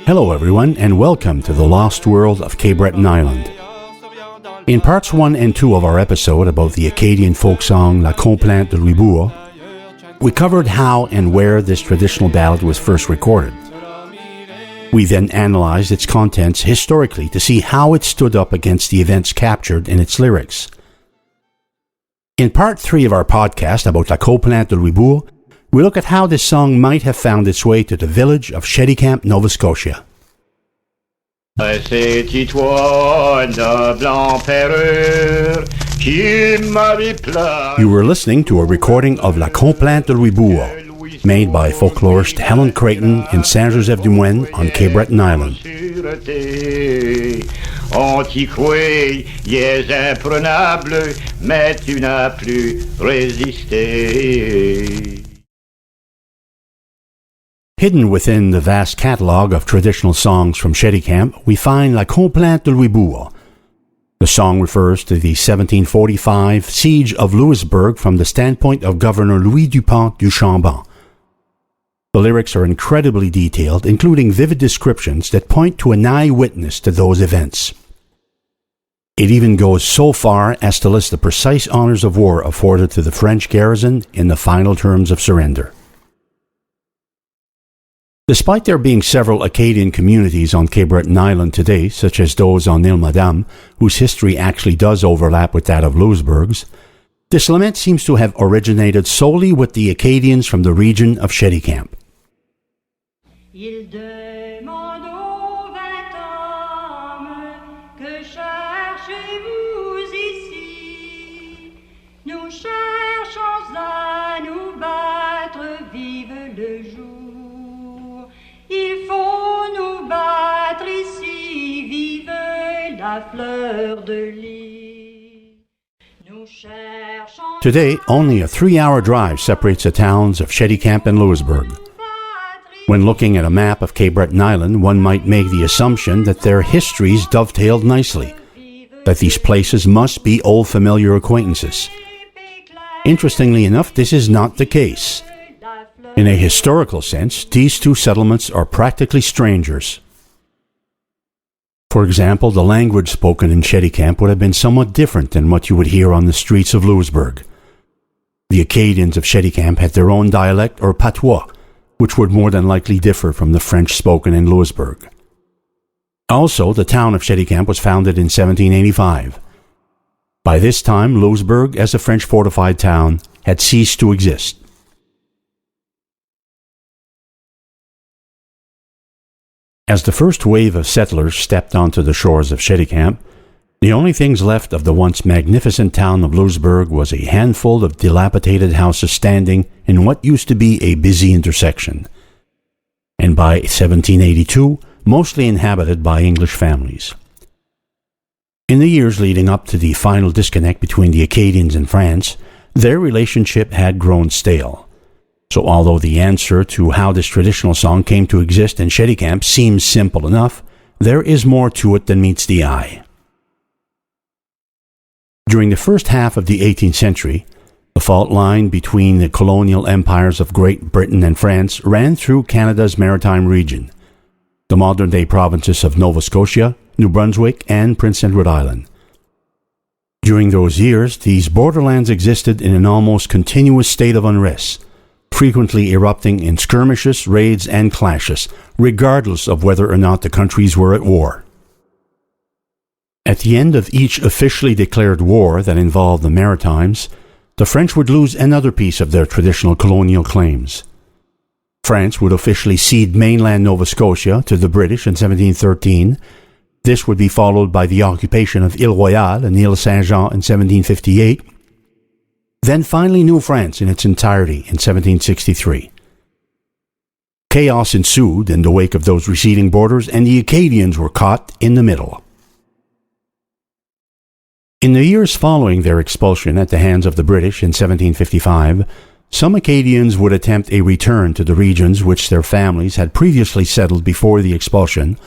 Hello everyone, and welcome to the lost world of Cape Breton Island. In parts 1 and 2 of our episode about the Acadian folk song La Complainte de Louisbourg, we covered how and where this traditional ballad was first recorded. We then analyzed its contents historically to see how it stood up against the events captured in its lyrics. In part 3 of our podcast about La Complainte de Louisbourg, we look at how this song might have found its way to the village of Chéticamp, Nova Scotia. You were listening to a recording of La Complainte de Louisbourg, made by folklorist Helen Creighton in Saint-Joseph-du-Moine on Cape Breton Island. On t'y croit, yes, imprenable, mais tu n'as plus résisté. Hidden within the vast catalogue of traditional songs from Chéticamp, we find La Complainte de Louisbourg. The song refers to the 1745 siege of Louisbourg from the standpoint of Governor Louis Dupont du Chambon. The lyrics are incredibly detailed, including vivid descriptions that point to an eyewitness to those events. It even goes so far as to list the precise honours of war afforded to the French garrison in the final terms of surrender. Despite there being several Acadian communities on Cape Breton Island today, such as those on Île Madame, whose history actually does overlap with that of Louisbourg's, this lament seems to have originated solely with the Acadians from the region of Chéticamp. Il demande aux 20 hommes que cherchez-vous ici. Nous cherchons à nous battre, vive le jour. Il faut nous battre ici, vive la fleur de lys. Nous cherchons. Today, only a 3-hour drive separates the towns of Chéticamp and Louisbourg. When looking at a map of Cape Breton Island, one might make the assumption that their histories dovetailed nicely, that these places must be old familiar acquaintances. Interestingly enough, this is not the case. In a historical sense, these two settlements are practically strangers. For example, the language spoken in Chéticamp would have been somewhat different than what you would hear on the streets of Louisbourg. The Acadians of Chéticamp had their own dialect or patois, which would more than likely differ from the French spoken in Louisbourg. Also, the town of Chéticamp was founded in 1785. By this time, Louisbourg, as a French fortified town, had ceased to exist. As the first wave of settlers stepped onto the shores of Chéticamp, the only things left of the once magnificent town of Louisbourg was a handful of dilapidated houses standing in what used to be a busy intersection, and by 1782, mostly inhabited by English families. In the years leading up to the final disconnect between the Acadians and France, their relationship had grown stale. So although the answer to how this traditional song came to exist in Chéticamp seems simple enough, there is more to it than meets the eye. During the first half of the 18th century, the fault line between the colonial empires of Great Britain and France ran through Canada's maritime region, the modern-day provinces of Nova Scotia, New Brunswick, and Prince Edward Island. During those years, these borderlands existed in an almost continuous state of unrest, frequently erupting in skirmishes, raids, and clashes, regardless of whether or not the countries were at war. At the end of each officially declared war that involved the Maritimes, the French would lose another piece of their traditional colonial claims. France would officially cede mainland Nova Scotia to the British in 1713. This would be followed by the occupation of Ile Royale and Ile Saint-Jean in 1758. Then finally New France in its entirety in 1763. Chaos ensued in the wake of those receding borders, and the Acadians were caught in the middle. In the years following their expulsion at the hands of the British in 1755, some Acadians would attempt a return to the regions which their families had previously settled before the expulsion,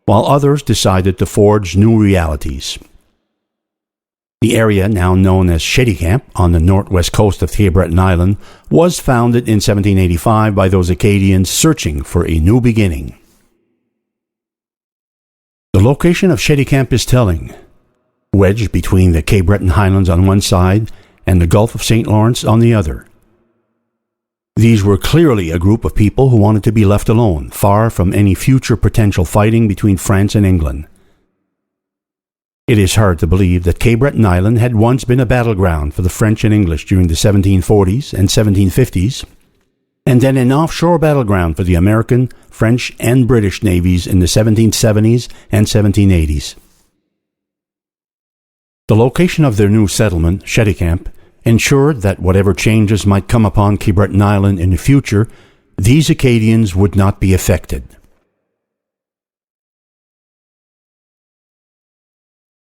while others decided to forge new realities. The area, now known as Chéticamp, on the northwest coast of Cape Breton Island, was founded in 1785 by those Acadians searching for a new beginning. The location of Chéticamp is telling. Wedged between the Cape Breton Highlands on one side and the Gulf of St. Lawrence on the other. These were clearly a group of people who wanted to be left alone, far from any future potential fighting between France and England. It is hard to believe that Cape Breton Island had once been a battleground for the French and English during the 1740s and 1750s, and then an offshore battleground for the American, French, and British navies in the 1770s and 1780s. The location of their new settlement, Chéticamp, ensured that whatever changes might come upon Cape Breton Island in the future, these Acadians would not be affected.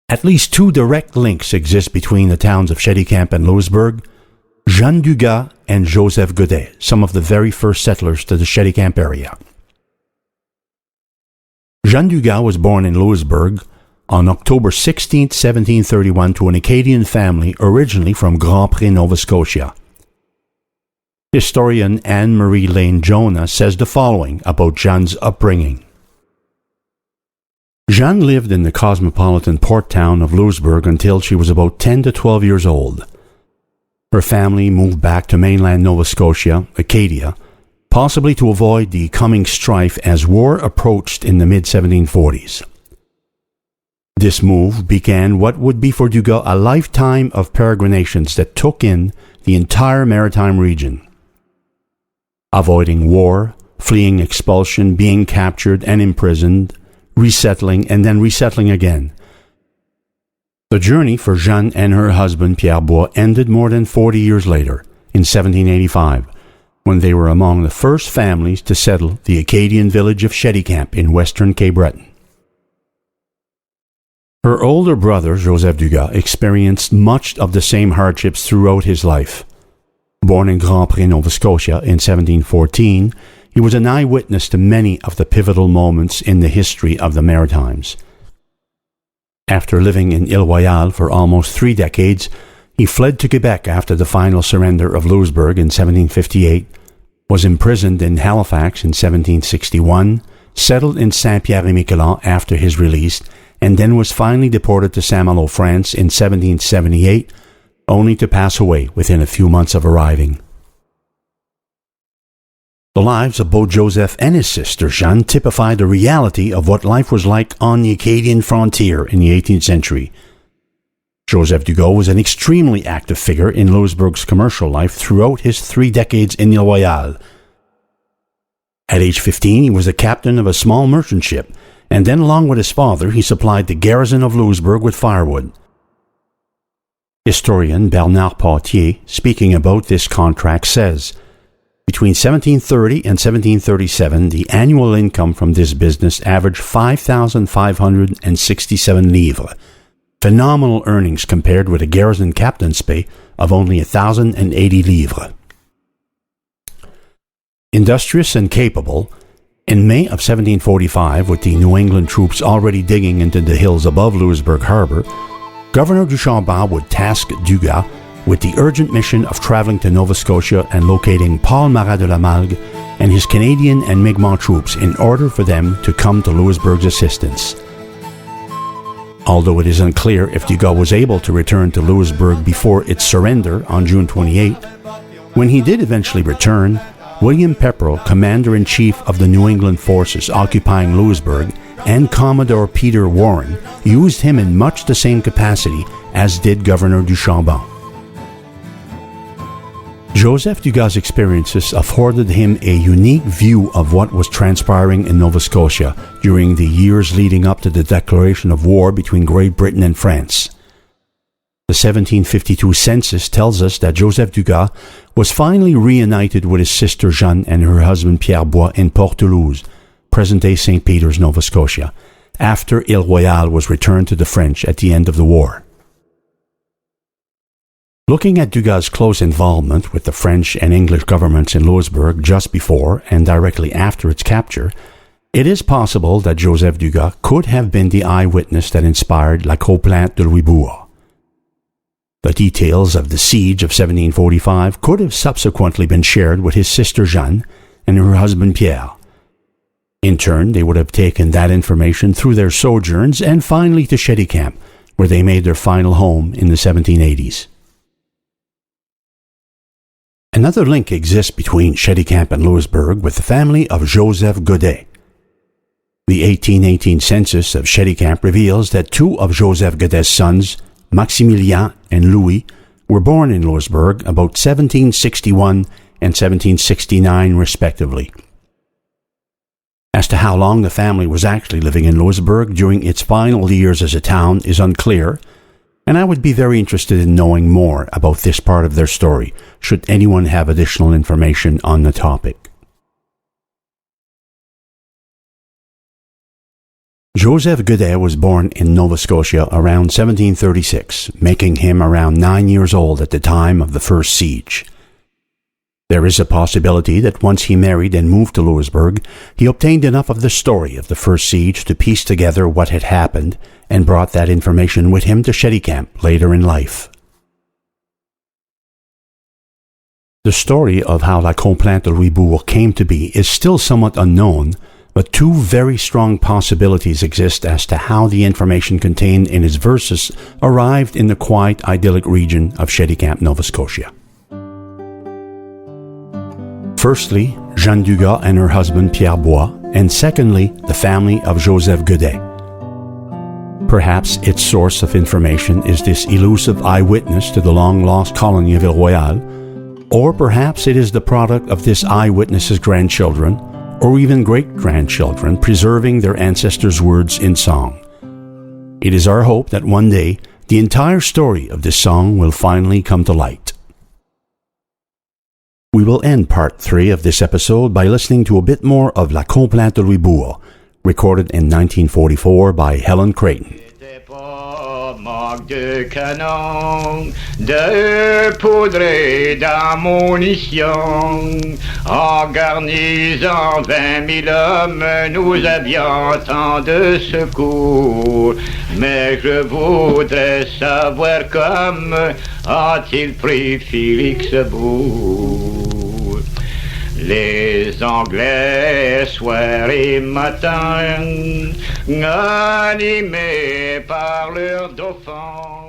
At least two direct links exist between the towns of Chéticamp and Louisbourg: Jeanne Dugas and Joseph Gaudet, some of the very first settlers to the Chéticamp area. Jeanne Dugas was born in Louisbourg on October 16, 1731, to an Acadian family originally from Grand Pré, Nova Scotia. Historian Anne-Marie Lane Jonah says the following about Jeanne's upbringing. Jeanne lived in the cosmopolitan port town of Louisbourg until she was about 10 to 12 years old. Her family moved back to mainland Nova Scotia, Acadia, possibly to avoid the coming strife as war approached in the mid-1740s. This move began what would be for Dugas a lifetime of peregrinations that took in the entire maritime region. Avoiding war, fleeing expulsion, being captured and imprisoned, resettling and then resettling again. The journey for Jeanne and her husband Pierre Bois ended more than 40 years later, in 1785, when they were among the first families to settle the Acadian village of Chéticamp in western Cape Breton. Her older brother, Joseph Dugas, experienced much of the same hardships throughout his life. Born in Grand Pré, Nova Scotia in 1714, he was an eyewitness to many of the pivotal moments in the history of the Maritimes. After living in Île Royale for almost 3 decades, he fled to Quebec after the final surrender of Louisbourg in 1758, was imprisoned in Halifax in 1761, settled in Saint-Pierre-et-Miquelon after his release, and then was finally deported to Saint-Malo, France in 1778, only to pass away within a few months of arriving. The lives of both Joseph and his sister Jeanne typify the reality of what life was like on the Acadian frontier in the 18th century. Joseph Dugas was an extremely active figure in Louisbourg's commercial life throughout his 3 decades in Île Royale. At age 15, he was the captain of a small merchant ship, and then along with his father, he supplied the garrison of Louisbourg with firewood. Historian Bernard Pautier, speaking about this contract, says, between 1730 and 1737, the annual income from this business averaged 5,567 livres, phenomenal earnings compared with a garrison captain's pay of only 1,080 livres. Industrious and capable, in May of 1745, with the New England troops already digging into the hills above Louisbourg Harbor, Governor du Chambon would task Dugas with the urgent mission of traveling to Nova Scotia and locating Paul Marat de la Malgue and his Canadian and Mi'kmaq troops in order for them to come to Louisbourg's assistance. Although it is unclear if Dugas was able to return to Louisbourg before its surrender on June 28, when he did eventually return, William Pepperell, Commander-in-Chief of the New England forces occupying Louisbourg, and Commodore Peter Warren used him in much the same capacity as did Governor du Chambon. Joseph Dugas' experiences afforded him a unique view of what was transpiring in Nova Scotia during the years leading up to the declaration of war between Great Britain and France. The 1752 census tells us that Joseph Dugas was finally reunited with his sister Jeanne and her husband Pierre Bois in Port-Toulouse, present-day St. Peter's, Nova Scotia, after Île Royale was returned to the French at the end of the war. Looking at Dugas' close involvement with the French and English governments in Louisbourg just before and directly after its capture, it is possible that Joseph Dugas could have been the eyewitness that inspired La Complainte de Louisbourg. The details of the siege of 1745 could have subsequently been shared with his sister Jeanne and her husband Pierre. In turn, they would have taken that information through their sojourns and finally to Chéticamp, where they made their final home in the 1780s. Another link exists between Chéticamp and Louisbourg with the family of Joseph Gaudet. The 1818 census of Chéticamp reveals that two of Joseph Gaudet's sons, Maximilien and Louis, were born in Louisbourg about 1761 and 1769 respectively. As to how long the family was actually living in Louisbourg during its final years as a town is unclear, and I would be very interested in knowing more about this part of their story, should anyone have additional information on the topic. Joseph Gaudet was born in Nova Scotia around 1736, making him around 9 years old at the time of the first siege. There is a possibility that once he married and moved to Louisbourg, he obtained enough of the story of the first siege to piece together what had happened and brought that information with him to Chéticamp later in life. The story of how La Complainte de Louisbourg came to be is still somewhat unknown, but two very strong possibilities exist as to how the information contained in his verses arrived in the quiet, idyllic region of Chéticamp, Nova Scotia. Firstly, Jeanne Dugas and her husband Pierre Bois, and secondly, the family of Joseph Gaudet. Perhaps its source of information is this elusive eyewitness to the long-lost colony of Ile-Royale, or perhaps it is the product of this eyewitness's grandchildren, or even great-grandchildren, preserving their ancestors' words in song. It is our hope that one day, the entire story of this song will finally come to light. We will end part 3 of this episode by listening to a bit more of La Complainte de Louisbourg, recorded in 1944 by Helen Creighton. Manque de canon, de poudre et d'ammunition. En garnison 20 000 hommes, nous avions tant de secours. Mais je voudrais savoir comment a-t-il pris Félixbourg. Les Anglais, soir et matin, animés par leur dauphin,